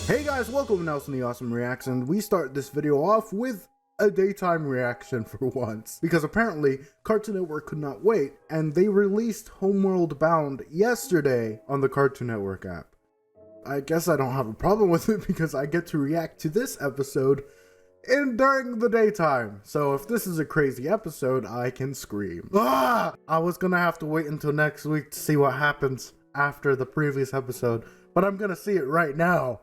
Hey guys, welcome to TheAwesome Reaction. We start this video off with a daytime reaction for once, because apparently Cartoon Network could not wait, and they released Homeworld Bound yesterday on the Cartoon Network app. I guess I don't have a problem with it because I get to react to this episode during the daytime. So if this is a crazy episode, I can scream. Ah! I was gonna have to wait until next week to see what happens after the previous episode, but I'm gonna see it right now.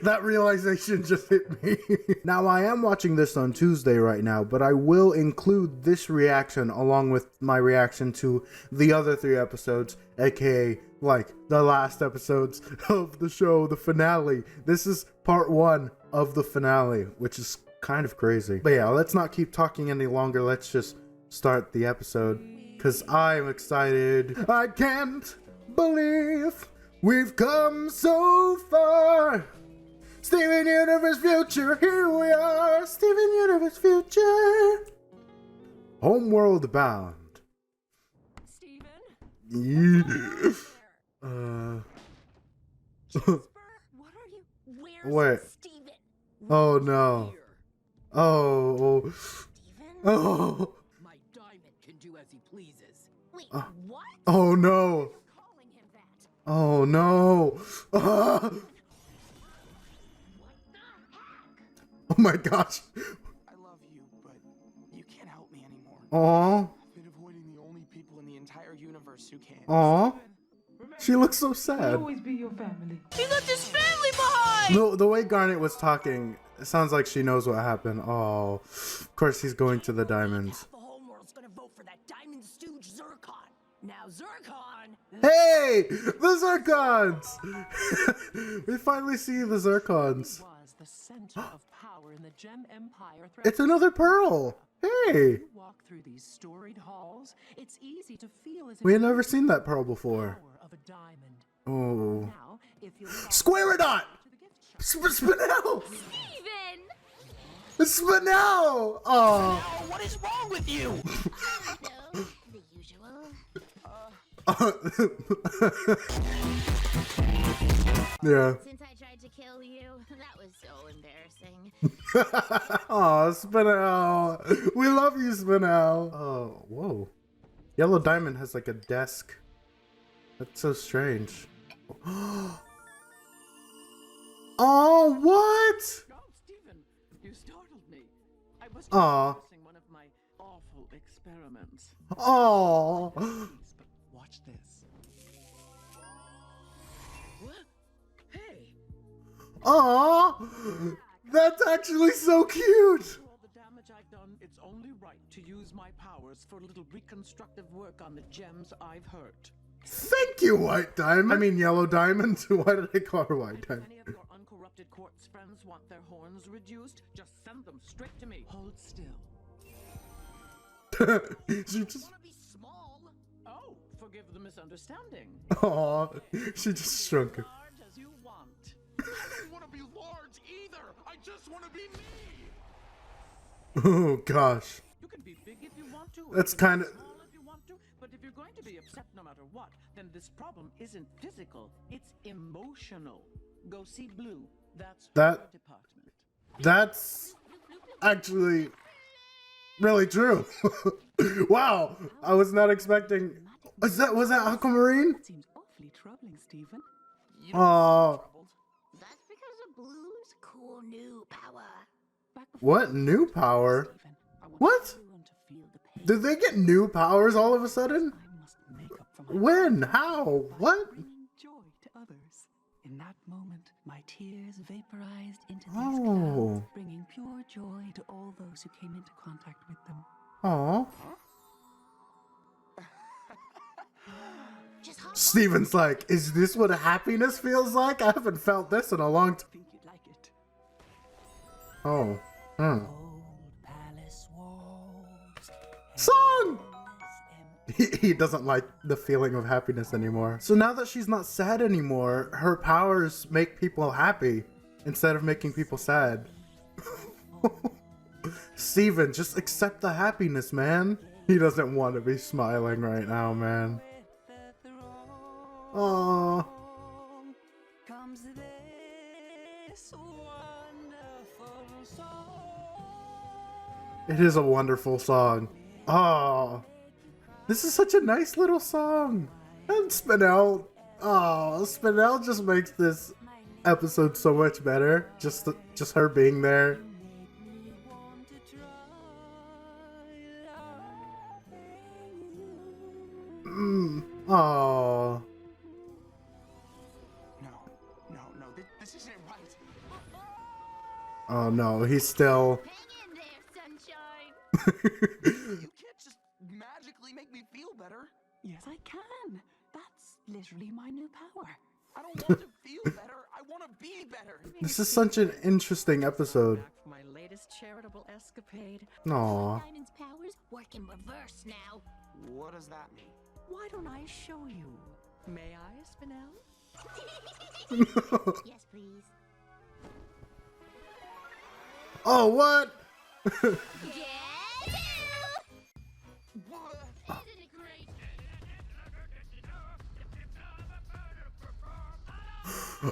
That realization just hit me. Now, I am watching this on Tuesday right now, but I will include this reaction along with my reaction to the other 3 episodes, aka like the last episodes of the show, the finale. This is part 1 of the finale, which is kind of crazy. But yeah, let's not keep talking any longer. Let's just start the episode, because I'm excited. I can't believe we've come so far. Steven Universe Future, here we are. Steven Universe Future. Homeworld Bound. Steven? Yeah. Jasper, what are you? Wait. Where's Steven? Oh no. Oh. Steven? Oh. My diamond can do as he pleases. Wait, what? Oh no. You're calling him that? Oh no. Ah. Oh my gosh. I love you, but you can't help me anymore. Aw. I've been avoiding the only people in the entire universe who can. Aw. She looks so I'll sad. always be your family. He left his family behind! The way Garnet was talking, it sounds like she knows what happened. Oh, of course he's going to the diamonds. The whole world's gonna vote for that diamond stooge Zircon. Now Zircon. Hey, the Zircons! We finally see the Zircons. Was the center of power in the Gem Empire. It's another pearl. Hey, You walk through these storied halls. It's easy to feel as if we had never seen that pearl before. power of a diamond. Oh, Now, if you Squareodon! Spinel! Steven! Spinel! Oh. what is wrong with you? No, the usual. Yeah. Since I tried to kill you, that was so embarrassing. Oh, Spinel. We love you, Spinel. Oh, whoa. Yellow Diamond has like a desk. That's so strange. Oh, what? No, Stephen, you startled me. I was Aw. practicing one of my awful experiments. Oh. Please, but watch this. What? Hey, Oh. That's actually so cute. for all the damage I've done, it's only right to use my powers for a little reconstructive work on the gems I've hurt. Thank you, White Diamond. I mean, Yellow Diamond. Why did I call her White If Diamond? any of your uncorrupted quartz friends want their horns reduced, just send them straight to me. Hold still. She just. Wanna be small? Oh, forgive the misunderstanding. Aw. She just shrunk her. Large as you want. I don't want to be large either. I just want to be me. Oh gosh. You can be big if you want to. That's you can kinda- be small if you want to. But if you're going to be upset no matter what, then this problem isn't physical. It's emotional. Go see Blue. That's That- her department. That's actually really true. Wow. I was not expecting. Was that Aquamarine? That seems awfully troubling, Stephen. You Aw. troubled. That's because of Blue's cool new power. Back What new power? Stephen, I want What? everyone to feel the pain. Did they get new powers all of a sudden? I must make up for my When? How? What? bringing joy to others. In that moment, my tears vaporized into these Oh. clouds, bringing pure joy to all those who came into contact with them. Aw. Just hop Steven's like, is this what happiness feels like? I haven't felt this in a long time. Think you'd like it. Oh. Hmm. Old palace walls. Song! endless He doesn't like the feeling of happiness anymore. So now that she's not sad anymore, her powers make people happy instead of making people sad. Steven, just accept the happiness, man. He doesn't want to be smiling right now, man. Aww. comes the this wonderful song. It is a wonderful song. Oh, this is such a nice little song. And Spinel, oh, Spinel just makes this episode so much better. Just her being there. Oh. No, this isn't right. Oh no, he's still. Hang in there, sunshine. You can't just magically make me feel better. Yes, I can. That's literally my new power. I don't want to feel better. I want to be better. This is such an interesting episode. Back for my latest charitable escapade. Aw. Diamond's powers work in reverse now. What does that mean? Why don't I show you? May I, Spinel? Yes, please. Oh, what? Get out! Isn't it great?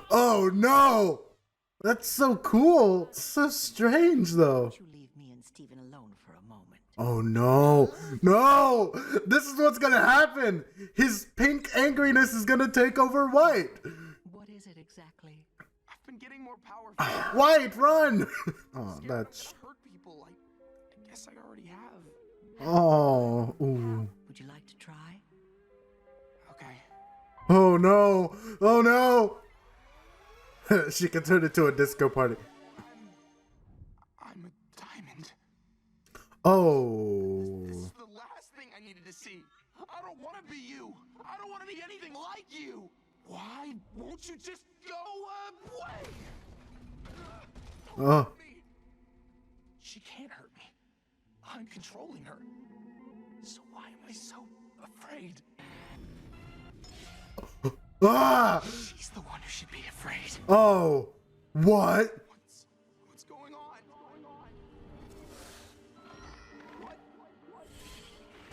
Oh no! That's so cool. It's so strange though. You leave me and Stephen alone for a moment. Oh no. No! This is what's gonna happen! His pink angriness is gonna take over white! What is it exactly? I've been getting more powerful. White, run! Oh, Scared that's. to hurt people. I guess I already have. Oh, ooh. Would you like to try? Okay. Oh no! Oh no! She can turn into a disco party. I'm a diamond. Oh. This is the last thing I needed to see. I don't want to be you. I don't want to be anything like you. Why won't you just go away? Oh. Me. She can't hurt me. I'm controlling her. So why am I so afraid? Ah! She's the one who should be afraid. Oh. What? What's going on? What?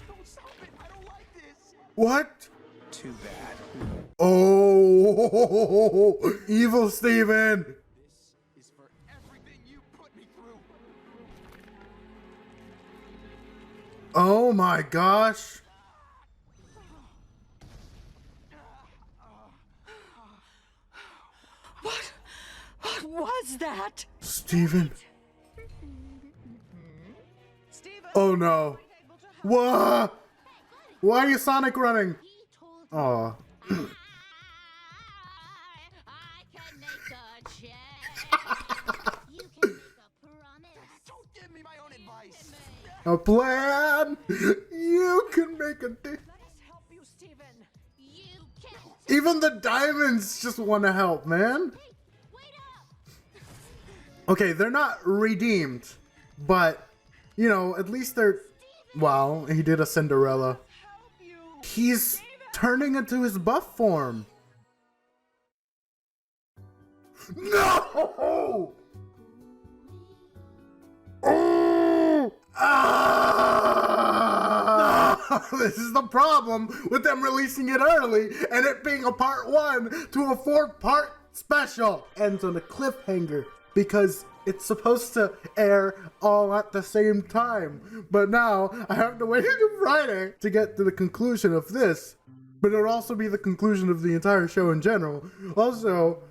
Don't stop it. I don't like this. What? Too bad. Oh. Evil Steven. This is for everything you put me through. Oh my gosh. What was that? Steven. Stephen! Oh no. What? Why are you Sonic running? He told Oh. I can make a check. You can make a promise. Don't give me my own advice. A plan? You can make a Let us help you, Stephen. You can't. Even the diamonds just want to help, man. Hey, wait up. Okay, they're not redeemed, but, you know, at least they're... Wow, he did a Cinderella. Help you. He's turning into his buff form. No! Oh! Ah! This is the problem with them releasing it early and it being a part 1 to a 4-part special. Ends on a cliffhanger because it's supposed to air all at the same time. But now I have to wait until Friday to get to the conclusion of this. But it'll also be the conclusion of the entire show in general. Also,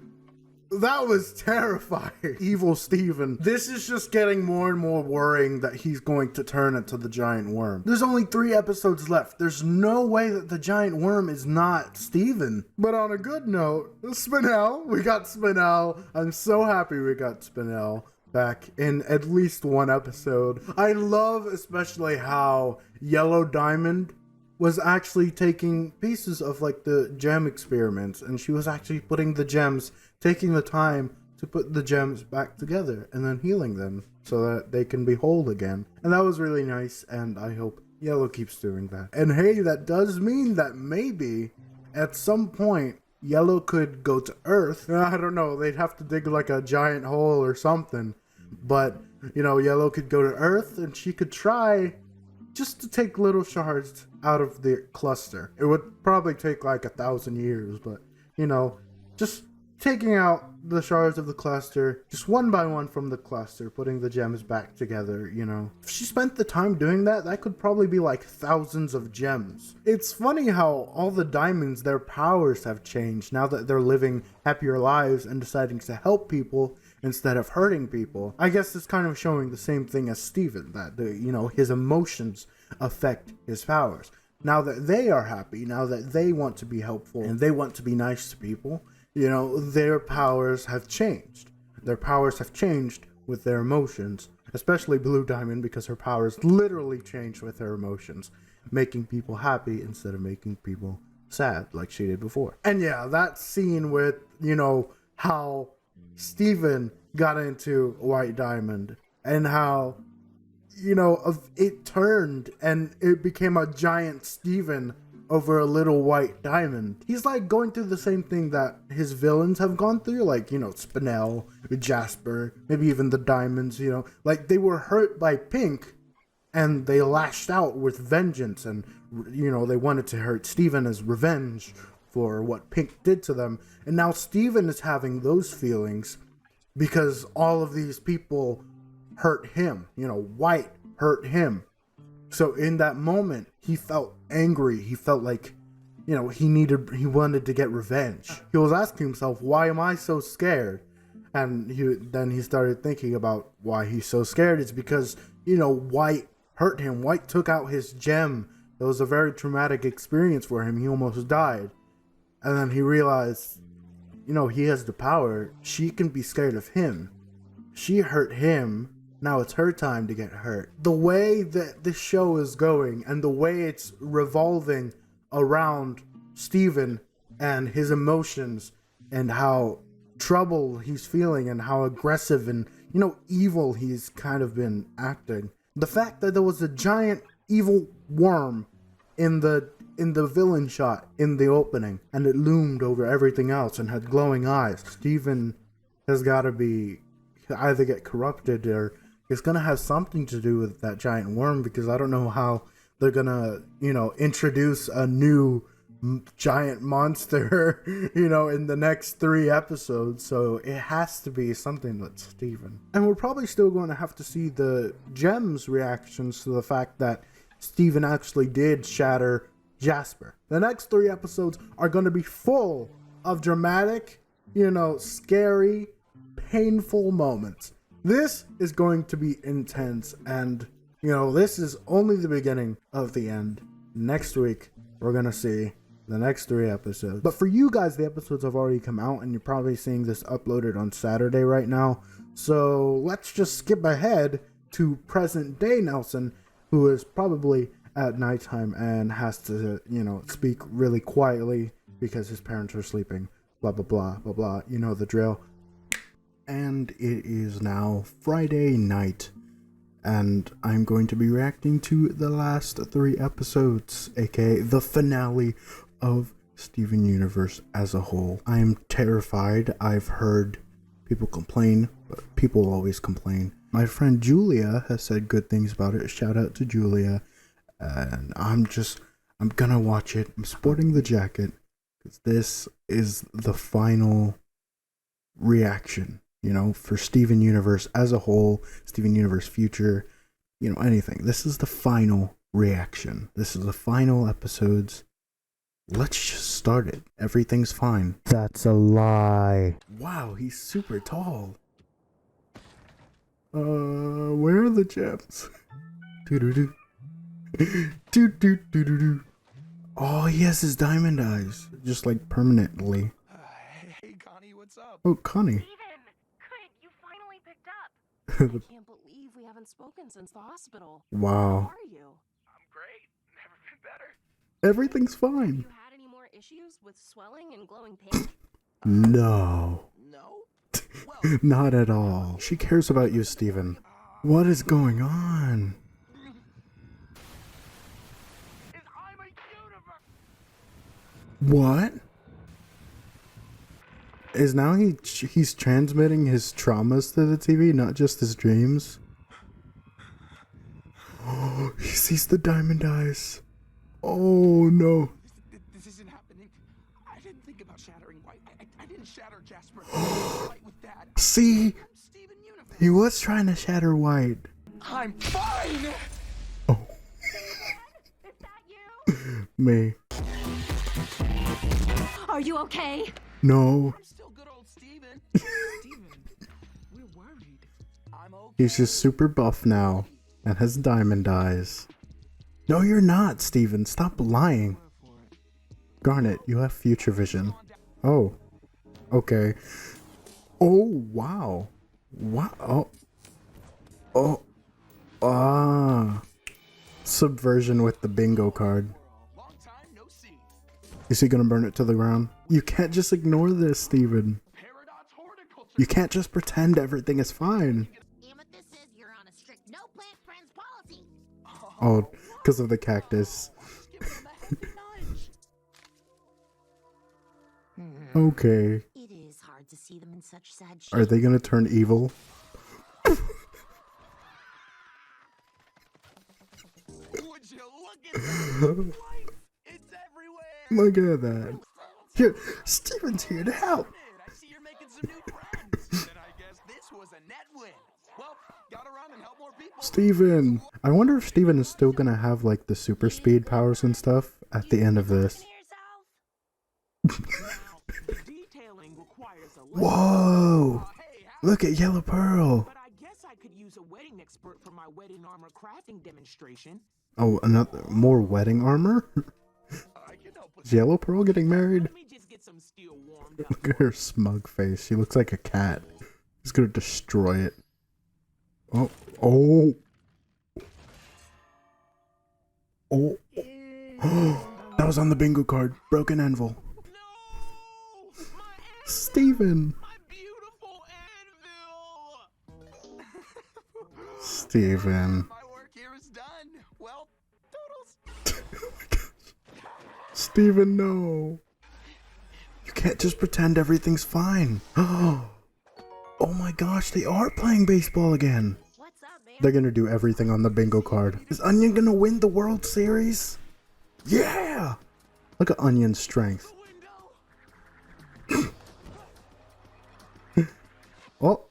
that was terrifying. Evil Steven. This is just getting more and more worrying that he's going to turn into the giant worm. There's only 3 episodes left. There's no way that the giant worm is not Steven. But on a good note, Spinel. We got Spinel. I'm so happy we got Spinel back in at least 1 episode. I love especially how Yellow Diamond was actually taking pieces of like the gem experiments, and she was actually putting the gems, taking the time to put the gems back together and then healing them so that they can be whole again. And that was really nice, and I hope Yellow keeps doing that. And hey, that does mean that maybe at some point Yellow could go to Earth. I don't know, they'd have to dig like a giant hole or something, but you know, Yellow could go to Earth and she could try just to take little shards out of the cluster. It would probably take like 1,000 years, but you know, just taking out the shards of the cluster, just one by one from the cluster, putting the gems back together, you know. If she spent the time doing that, that could probably be like thousands of gems. It's funny how all the diamonds, their powers have changed now that they're living happier lives and deciding to help people instead of hurting people. I guess it's kind of showing the same thing as Steven, that his emotions affect his powers. Now that they are happy, now that they want to be helpful and they want to be nice to people, their powers have changed. Their powers have changed with their emotions, especially Blue Diamond, because her powers literally changed with her emotions, making people happy instead of making people sad like she did before. And yeah, that scene with, how Steven got into White Diamond and how, it turned and it became a giant Steven over a little white diamond. He's like going through the same thing that his villains have gone through, like, Spinel, Jasper, maybe even the diamonds, like they were hurt by Pink and they lashed out with vengeance and, they wanted to hurt Steven as revenge for what Pink did to them. And now Steven is having those feelings because all of these people hurt him, White hurt him. So in that moment, he felt angry. He felt like, he wanted to get revenge. He was asking himself, why am I so scared? And then he started thinking about why he's so scared. It's because, White hurt him. White took out his gem. It was a very traumatic experience for him. He almost died. And then he realized, he has the power. She can be scared of him. She hurt him. Now it's her time to get hurt. The way that this show is going and the way it's revolving around Steven and his emotions and how trouble he's feeling and how aggressive and, evil he's kind of been acting. The fact that there was a giant evil worm in the villain shot in the opening and it loomed over everything else and had glowing eyes. Steven has got to be either get corrupted or it's going to have something to do with that giant worm, because I don't know how they're going to, introduce a new giant monster, in the next 3 episodes. So it has to be something with Steven. And we're probably still going to have to see the Gems reactions to the fact that Steven actually did shatter Jasper. The next 3 episodes are going to be full of dramatic, scary, painful moments. This is going to be intense, and, this is only the beginning of the end. Next week, we're going to see the next 3 episodes. But for you guys, the episodes have already come out, and you're probably seeing this uploaded on Saturday right now. So let's just skip ahead to present day Nelson, who is probably at nighttime and has to, speak really quietly because his parents are sleeping. Blah, blah, blah, blah, blah. You know the drill. And it is now Friday night, and I'm going to be reacting to the last 3 episodes, aka the finale of Steven Universe as a whole. I am terrified. I've heard people complain, but people always complain. My friend Julia has said good things about it. Shout out to Julia. And I'm gonna watch it. I'm sporting the jacket because this is the final reaction. For Steven Universe as a whole, Steven Universe Future, anything. This is the final reaction. This is the final episodes. Let's just start it. Everything's fine. That's a lie. Wow, he's super tall. Where are the gems? Doo-doo-doo. Doo-doo-doo-doo-doo. Oh, he has his diamond eyes. Just like permanently. Hey, Connie, what's up? Oh, Connie. I can't believe we haven't spoken since the hospital. Wow. How are you? I'm great. Never been better. Everything's fine. Have you had any more issues with swelling and glowing pink? No. No? Well, Not at all. She cares about you, Steven. What is going on? I'm a universe. What? Is now he's transmitting his traumas to the TV, not just his dreams? Oh, he sees the diamond eyes. Oh no. This isn't happening. I didn't think about shattering White. I didn't shatter Jasper. Fight with Dad. See? I'm Steven Universe. He was trying to shatter White. I'm fine. Oh, Is that you? me. Are you okay? No. I'm still good old Steven. Steven, we're worried. I'm okay. He's just super buff now and has diamond eyes. No, you're not, Steven. Stop lying. Garnet, you have future vision. Oh. Okay. Oh, wow. Wow. Oh. Ah. Subversion with the bingo card. Long time no see. Is he gonna burn it to the ground? You can't just ignore this, Steven. Paradox horticulture. You can't just pretend everything is fine. Amethyst says you're on a strict no plant friends policy. Oh, because of the cactus. Give him a heavy nudge. Okay. It is hard to see them in such sad shape. Are they gonna turn evil? Would you look at that? Life, it's everywhere. Look at that. Here, Steven's here to help. I see you're making some new friends. Then I guess this was a net win. Well, gotta run and help more people. Steven. I wonder if Steven is still gonna have like the super speed powers and stuff at the end of this. The detailing requires a lot. Whoa! Hey, Look at Yellow Pearl. But I guess I could use a wedding expert for my wedding armor crafting demonstration. Oh, another more wedding armor? I can help with Is Yellow Pearl getting married? Let me just get some steel warmed up. Look at her smug face. She looks like a cat. He's gonna destroy it. Oh, oh. Oh. That was on the bingo card. Broken anvil. No! My Steven. my beautiful anvil! Steven. My work here is done. Well, toodles. Oh my gosh. Steven, no. You can't just pretend everything's fine. Oh my gosh, they are playing baseball again. What's up, man? They're gonna do everything on the bingo card. Is Onion gonna win the World Series? Yeah! Look at Onion's strength. Oh.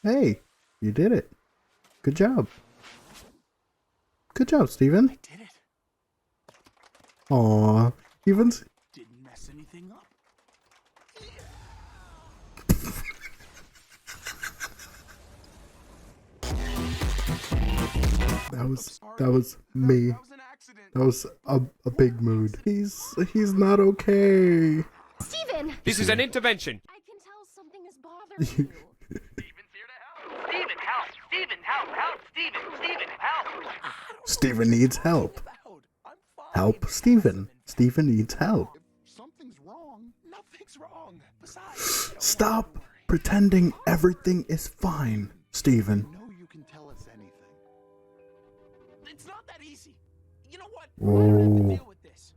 Hey, you did it. Good job. Good job, Steven. Did it. Aw. Steven's... Didn't mess anything up. That was me. That was an accident. That was a big mood. He's not okay. Steven! This is an intervention. I can tell something is bothering you. Steven's here to help. Steven, help! Steven, help! Help! Steven, help! Steven needs help. I'm fine. Help Steven. Steven needs help. If something's wrong, nothing's wrong. Besides, Stop pretending everything is fine, Steven. know you can tell us anything. It's not that easy. You know what? Whoa. I don't have to deal with this.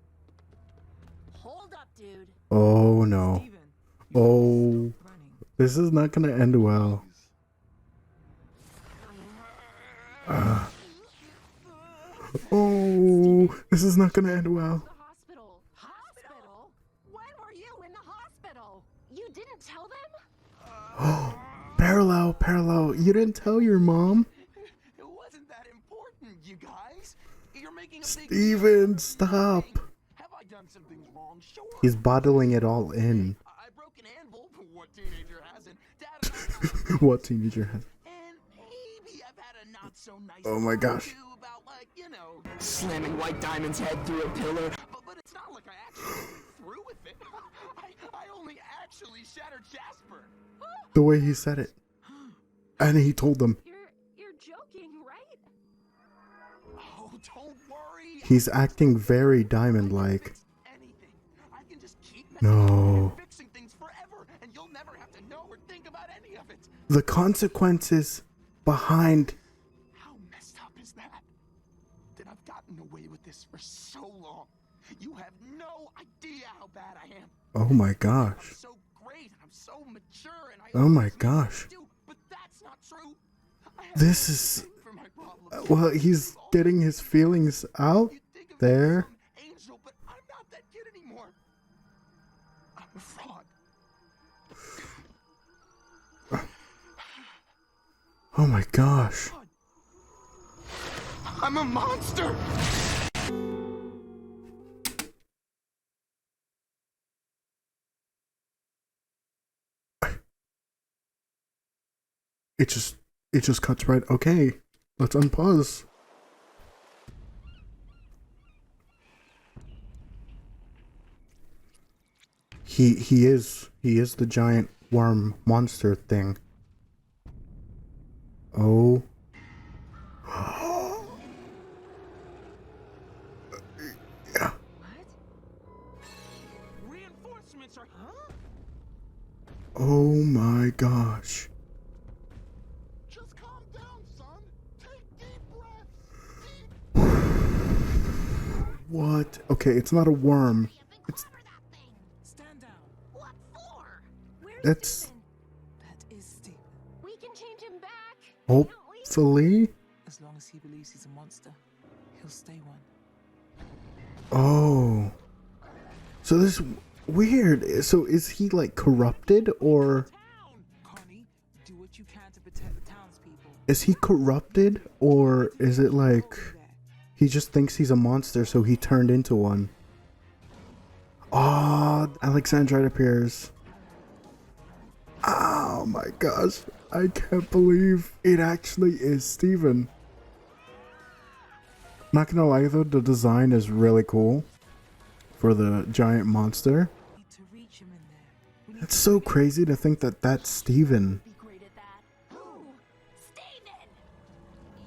Hold up, dude. Oh no. Steven, Oh, running. this is not gonna end well. Oh, this is not gonna end well. The hospital. Hospital? When were you in the hospital? You didn't tell them? Parallel, you didn't tell your mom? It wasn't that important, you guys. You're making a big Steven, stop. Have I done something wrong? Sure. He's bottling it all in. I broke an anvil. What teenager hasn't? Dad and I What teenager has... and maybe I've had a not so nice Oh my talk or gosh. two about, like, you know, Slamming White Diamond's head through a pillar. but it's not like I actually went through with it. I only actually shattered Jasper. The way he said it. And he told them. You're joking, right? Oh, don't worry. He's acting very diamond-like. Fix anything. I can just keep messing No. and fixing things forever, and you'll never have to know or think about any of it. The consequences behind... How messed up is that? That I've gotten away with this for so long. You have no idea how bad I am. Oh my I'm gosh. so great, and I'm so mature, and I Oh my always know what gosh. to do, but that's not true. I have This is... nothing for my problems. Well, he's getting his feelings out You'd think of me as there. some angel, but I'm not that kid anymore. I'm a fraud. Oh my gosh. I'm a monster! It just cuts right. Okay, let's unpause. He is the giant worm monster thing. Oh. Yeah. Reinforcements are. Huh? Oh my gosh. Just calm down, son. Take deep breaths. What? Okay, it's not a worm. It's Stand down. What for? Where's that's Steven? That is Steven. We can change him back. hopefully. As long as he believes he's a monster, he'll stay one. Oh. So this is weird. So is he like corrupted, or Town! Connie, do what you can to protect the townspeople. is he corrupted, or is it like he just thinks he's a monster so he turned into one? Oh, Alexandrite appears. Oh my gosh. I can't believe it actually is Steven. Not gonna lie though, the design is really cool for the giant monster. We need to reach him in there. We need It's so crazy to think that that's Steven. Be great at that. Who? Steven!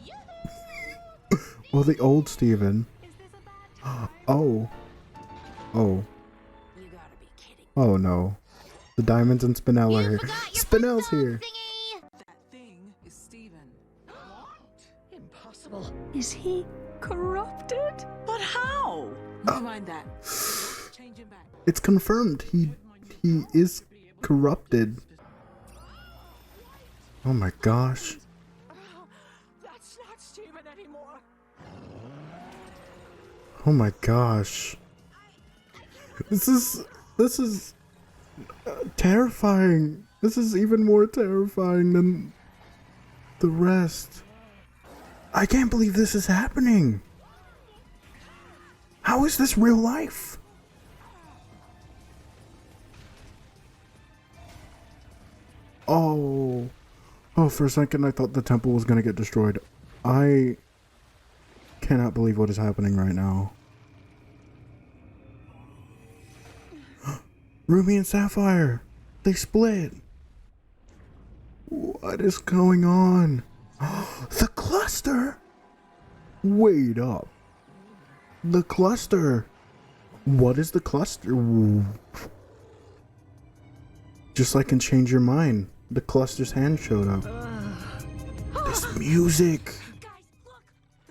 Yoo-hoo! Well, the old Steven. Is this a bad time? Oh. Oh. You gotta be kidding. Oh no. The Diamonds and Spinel are You here. forgot your Spinel's flintstone here. thingy! that thing is Steven. What? Impossible. Is he corrupted? But how? Never mind that. Change him back. It's confirmed. He is corrupted. Oh my gosh. That's not Steven anymore. Oh my gosh. This is terrifying. This is even more terrifying than the rest. I can't believe this is happening. How is this real life? Oh. Oh, for a second I thought the temple was gonna get destroyed. I cannot believe what is happening right now. Ruby and Sapphire! They split! What is going on? The cluster! Wait up. The cluster! What is the cluster? Just like in Change Your Mind, the cluster's hand showed up. This music! Guys, look!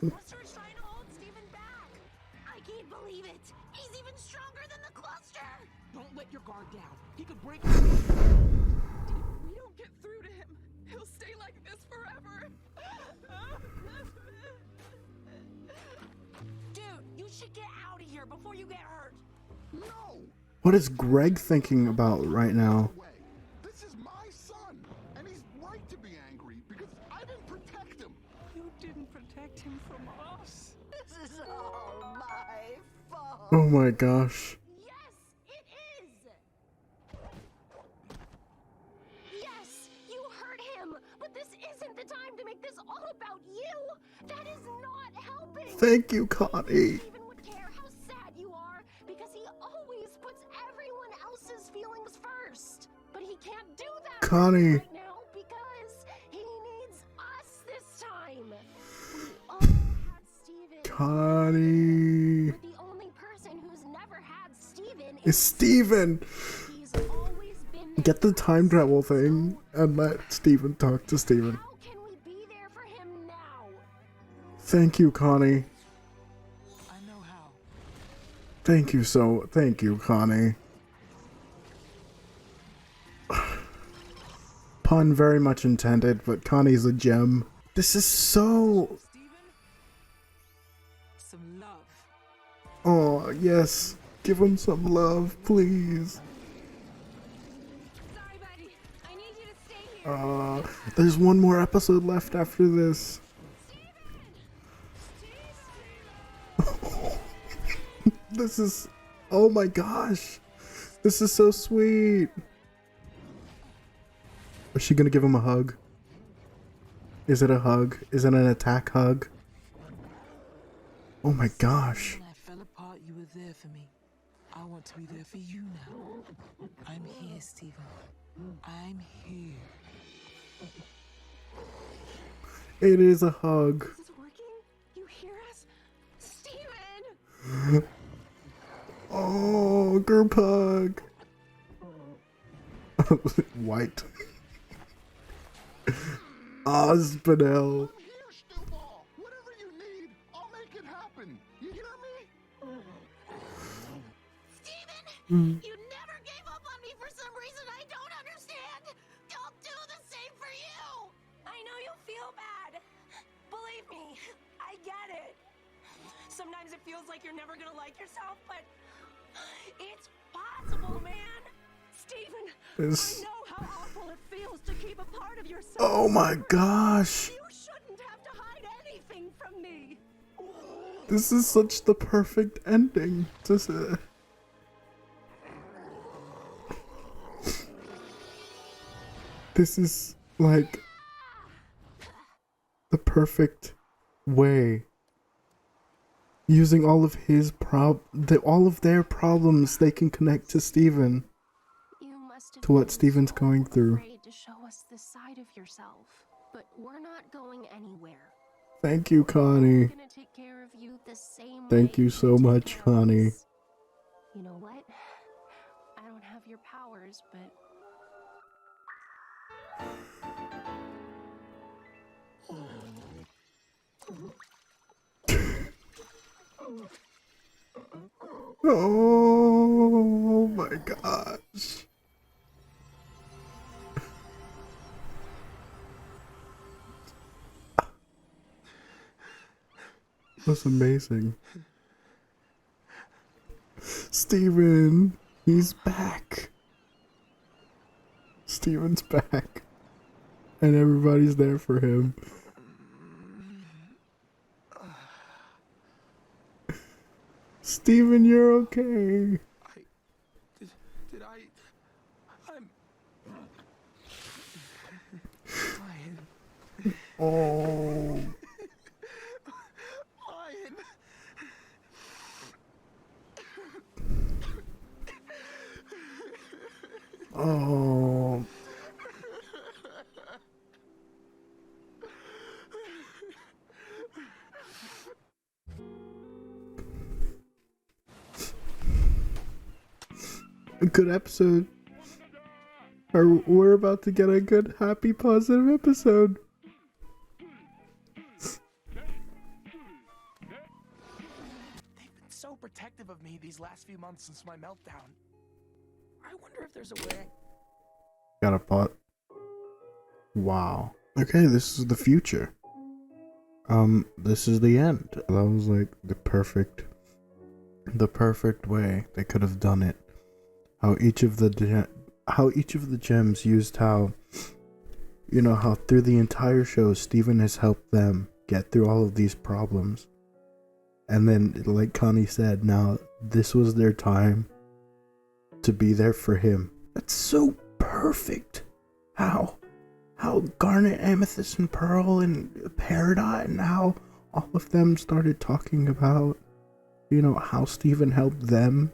The cluster is trying to hold Steven back! I can't believe it! He's even stronger than the cluster! Don't let your guard down. He could break through. If we don't get through to him, he'll stay like this forever. Dude, you should get out of here before you get hurt! No! What is Greg thinking about right now? Way. This is my son, and he's right to be angry because I didn't protect him. You didn't protect him from us. This is all my fault! Oh my gosh. Yes, it is! Yes, you hurt him! But this isn't the time to make this all about you! That is not helping! Thank you, Connie. Steven would care how sad you are because he always puts everyone else's feelings first. But he can't do that Connie. right now because he needs us this time. We all had Steven. Connie. But the only person who's never had Steven It's Steven. He's always been Get the time travel thing and let Steven talk to Steven. How can we be there for him now? Thank you, Connie. I know how. Thank you, Connie. Pun very much intended, but Connie's a gem. This is so... Steven? Some love. Oh, yes. Give him some love, please. There's one more episode left after this. This is, oh my gosh, this is so sweet. Is she gonna give him a hug? Is it a hug? Is it an attack hug? Oh my gosh. When I fell apart, you were there for me. I want to be there for you now. I'm here, Steven. I'm here. It is a hug. Is this working? You hear us? Steven! Oh, group hug. White. Ospinel. I'm here, Snowball. Whatever you need, I'll make it happen. You hear me? Steven! You never gave up on me for some reason I don't understand! I'll do the same for you! I know you'll feel bad. Believe me, I get it. Sometimes it feels like you're never gonna like yourself, but it's possible, man. Steven, This- I know how awful it feels to keep a part of yourself. Oh my gosh. You shouldn't have to hide anything from me. This is such the perfect ending. This is like the perfect way. Using all of his all of their problems, they can connect to Steven. You must have To what been Steven's so going through. afraid to show us this side of yourself, but we're not going anywhere. Thank you, We're Connie. gonna take care of you the same Thank way you so take much, care of Connie. us. You know what? I don't have your powers, but Oh my gosh. That's amazing. Steven, he's back. Steven's back. And everybody's there for him. Steven, you're okay. Did I? I'm fine. Oh. Fine. Oh. A good episode. We're about to get a good, happy, positive episode. They've been so protective of me these last few months since my meltdown. I wonder if there's a way. Got a pot. Wow. Okay, this is the future. This is the end. That was like the perfect way they could have done it. How each of the gems used how through the entire show Steven has helped them get through all of these problems. And then, like Connie said, now this was their time to be there for him. That's so perfect. How Garnet, Amethyst, and Pearl, and Peridot, and how all of them started talking about, how Steven helped them,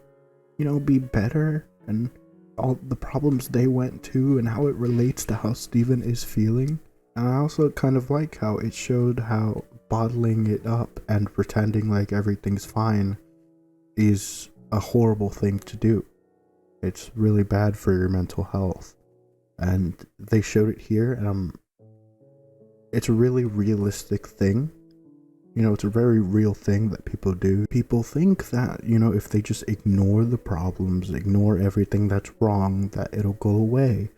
be better, and all the problems they went to, and how it relates to how Steven is feeling. And I also kind of like how it showed how bottling it up and pretending like everything's fine is a horrible thing to do. It's really bad for your mental health. And they showed it here, and it's a really realistic thing. It's a very real thing that people do. People think that, if they just ignore the problems, ignore everything that's wrong, that it'll go away.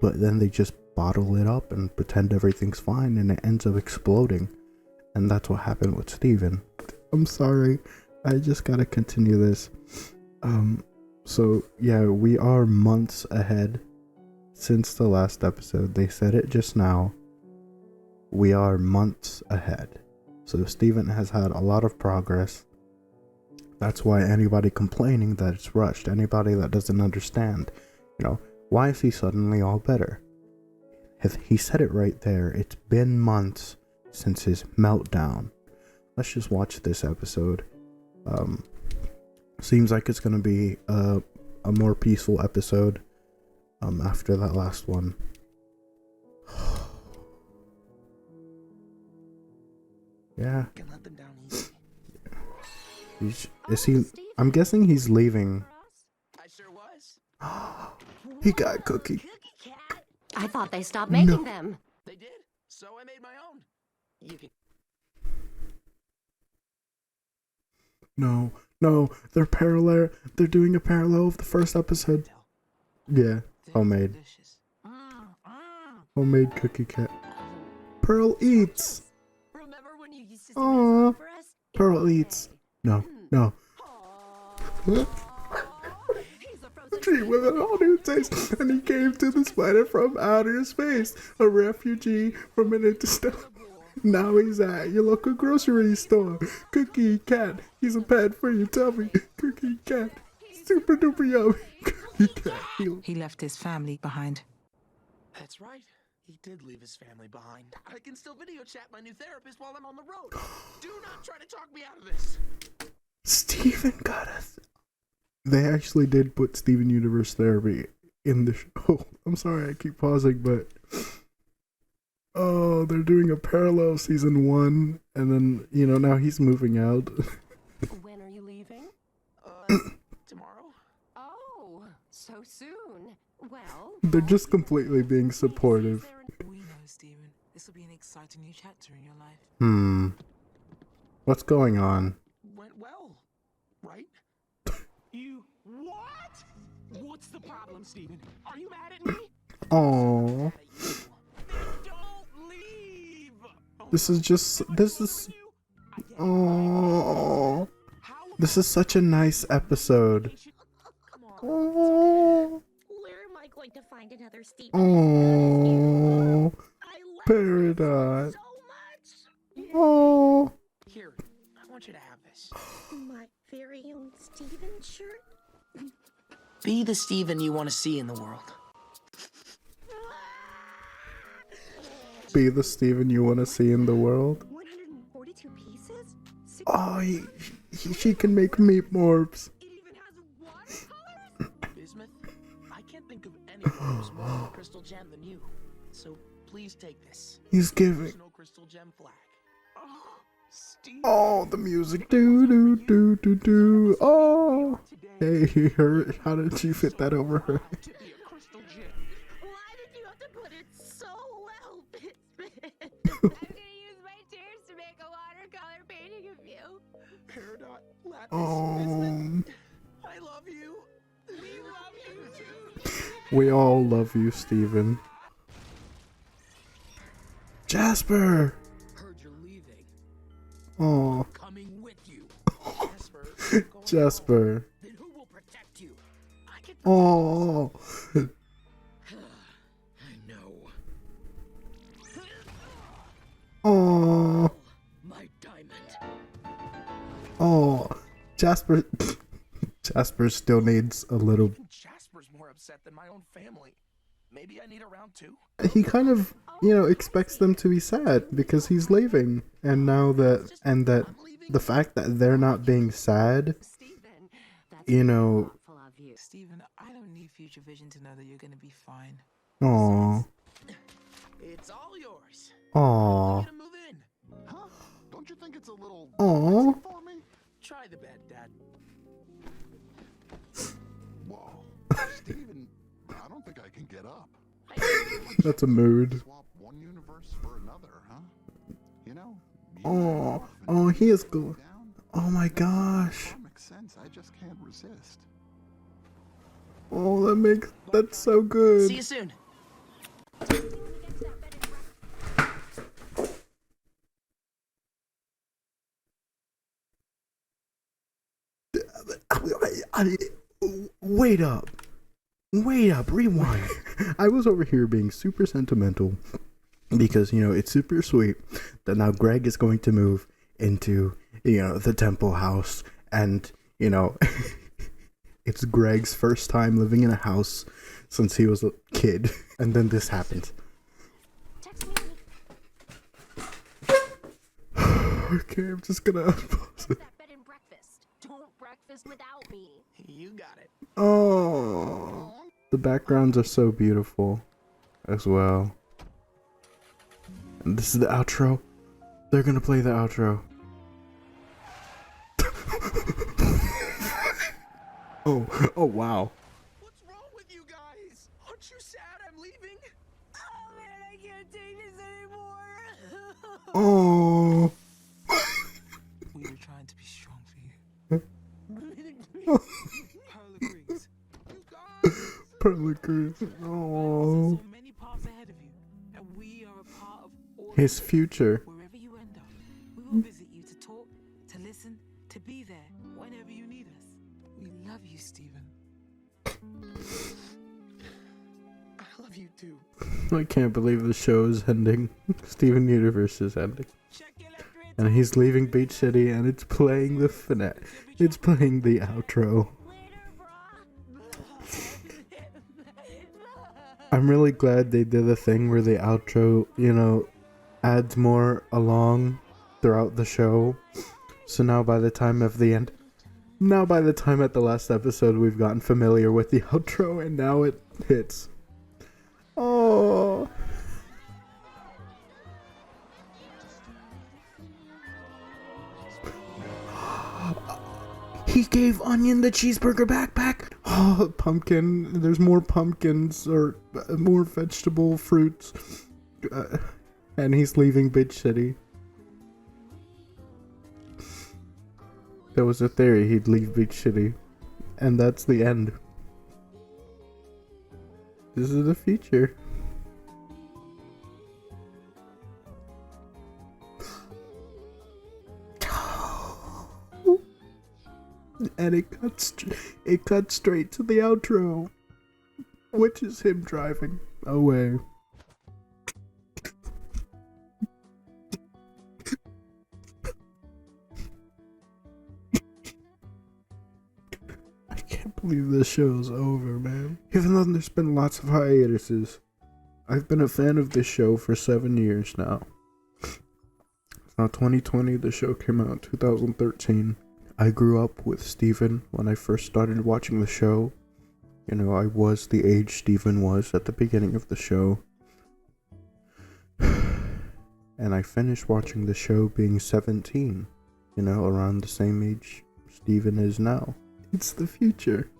But then they just bottle it up and pretend everything's fine, and it ends up exploding. And that's what happened with Steven. I'm sorry, I just gotta continue this. So yeah, we are months ahead since the last episode. They said it just now. We are months ahead. So Steven has had a lot of progress. That's why anybody complaining that it's rushed, anybody that doesn't understand, why is he suddenly all better? He said it right there. It's been months since his meltdown. Let's just watch this episode. Seems like it's gonna be a more peaceful episode after that last one. Yeah. Can let them down easy. Is he? I'm guessing he's leaving. I sure was. He got Cookie. I thought they stopped making them. They did, so I made my own. You can. No, they're parallel. They're doing a parallel of the first episode. Yeah, homemade. Delicious. Homemade cookie cat. Pearl eats. Remember when you used to Aw, for us? Pearl eats. No. He's a frozen Tree with an all new taste, and he came to this planet from outer space, a refugee from an interstellar. Now he's at your local grocery store. Cookie cat, he's a pet for your tummy. Cookie cat, super duper yummy. Cookie cat, He left his family behind. That's right. He did leave his family behind. I can still video chat my new therapist while I'm on the road. Do not try to talk me out of this. Steven got us. They actually did put Steven Universe Therapy in the show. I'm sorry I keep pausing, but oh, they're doing a parallel season 1, and then now he's moving out. When are you leaving? Tomorrow? Oh, so soon. Well, They're just completely being supportive. We know, Steven. This will be an exciting new chapter in your life. What's going on? Went well, right? You what? What's the problem, Steven? Are you mad at me? Oh, Don't leave. this is oh, this is such a nice episode. Oh, where am I going to find another Steve? oh, I love Peridot. so much. Oh, Here, I want you to have this. My very own Steven shirt. Be the Steven you want to see in the world. be the Steven you want to see in the world. 142 pieces? Oh, she can make meat morbs. It even has watercolors? Bismuth, I can't think of anyone who's more of a crystal gem than you. So please take this. He's giving. There's no crystal gem flag. Oh, Steve. Oh, the music. Do do do do do. Oh. Hey, how did she fit that over her? To be a crystal gem. Why did you have to put it so well, Bismuth? I'm gonna use my tears to make a watercolor painting of you. Peridot, Lapis, Oh, Bismuth. I love you. We love you too. we all love you, Steven. Jasper. Heard you're leaving. Oh, Coming with you. Jasper, go Jasper. Then who will protect you? I can Oh, I know. oh, My diamond. oh. Jasper. Jasper still needs a little. Jasper's more upset than my own family. Maybe I need a round 2? He kind of, expects them to be sad because he's leaving, and now that the fact that they're not being sad, Steven, that's thoughtful of you. Steven, I don't need future vision to know that you're gonna be fine. Aw, It's all yours. aw, Get to move in. Huh? Don't you think it's a little aw. for me? Try the bed, Dad. Whoa. Steven, I don't think I can get up. That's a mood. Swap one universe for another, huh? Oh, he is going good. Oh my gosh. That makes sense. I just can't resist. Oh, that's so good. See you soon. Wait up, rewind. I was over here being super sentimental because, you know, it's super sweet that now Greg is going to move into, you know, the temple house, and, you know, it's Greg's first time living in a house since he was a kid, and then this happens. Text me. Okay, I'm just gonna unpause it. That bed and breakfast. Don't breakfast without me. You got it. Oh, the backgrounds are so beautiful as well. And this is the outro. They're gonna play the outro. Oh wow. What's wrong with you guys? Aren't you sad I'm leaving? Oh man, I can't take this anymore. Oh. We were trying to be strong for you. Pearl agrees. You guys! Pelicans. There's Oh. so many paths ahead of you, and we are a part of all of His them. future. Wherever you end up, we will visit you to talk, to listen, to be there whenever you need us. We love you, Stephen. I love you too. I can't believe the show is ending. Steven Universe is ending. Check your left rear And he's leaving Beach City, and it's playing the finale. It's playing the outro. Later, brah. I'm really glad they did a thing where the outro, you know, adds more along throughout the show. So now by the time of the end, now by the time at the last episode, we've gotten familiar with the outro, and now it hits. Oh. He gave Onion the cheeseburger backpack. Oh, pumpkin. There's more pumpkins or more vegetable fruits. And he's leaving Bitch City. There was a theory he'd leave Beach City. And that's the end. This is the future. And it cuts straight to the outro, which is him driving away. I can't believe this show's over, man. Even though there's been lots of hiatuses, I've been a fan of this show for 7 years now. It's now 2020, the show came out in 2013. I grew up with Steven when I first started watching the show. You know, I was the age Steven was at the beginning of the show. And I finished watching the show being 17. You know, around the same age Steven is now. It's the future.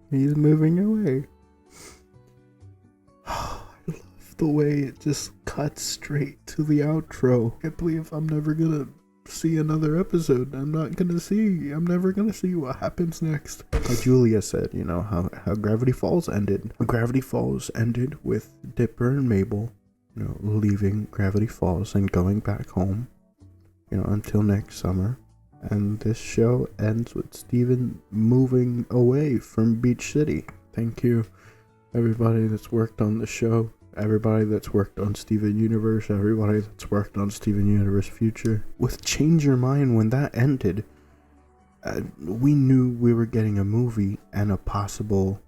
He's moving away. I love the way it just cuts straight to the outro. I can't believe I'm never gonna see another episode. I'm never gonna see what happens next. Like Julia said, you know, how Gravity Falls ended. Gravity Falls ended with Dipper and Mabel, you know, leaving Gravity Falls and going back home, you know, until next summer. And this show ends with Steven moving away from Beach City. Thank you, everybody that's worked on the show. Everybody that's worked on Steven Universe, everybody that's worked on Steven Universe Future. With Change Your Mind, when that ended, we knew we were getting a movie and a possible,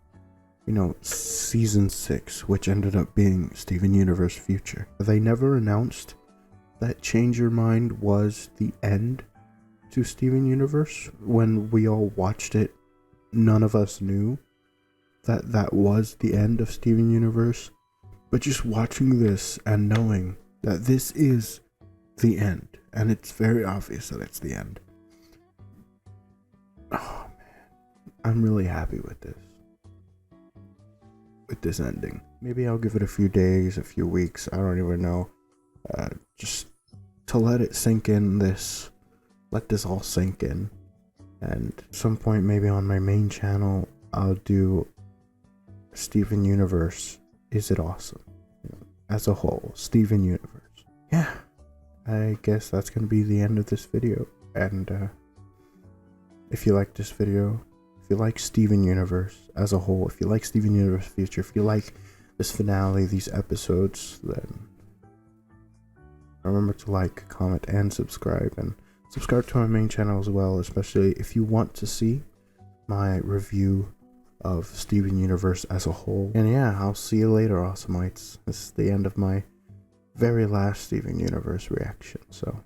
you know, season 6, which ended up being Steven Universe Future. They never announced that Change Your Mind was the end to Steven Universe. When we all watched it, none of us knew that that was the end of Steven Universe. But just watching this and knowing that this is the end, and it's very obvious that it's the end. Oh man, I'm really happy with this ending. Maybe I'll give it a few days, a few weeks, I don't even know. Just to let it sink in, let this all sink in. And at some point, maybe on my main channel, I'll do Steven Universe. Is it awesome? You know, as a whole, Steven Universe. Yeah, I guess that's gonna be the end of this video. And if you like this video, if you like Steven Universe as a whole, if you like Steven Universe Future, if you like this finale, these episodes, then remember to like, comment, and subscribe. And subscribe to my main channel as well, especially if you want to see my review of Steven Universe as a whole. And yeah, I'll see you later, Awesomeites. This is the end of my very last Steven Universe reaction, so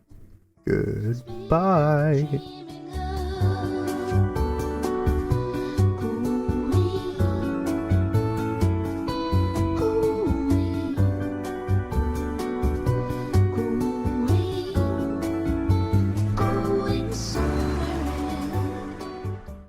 goodbye.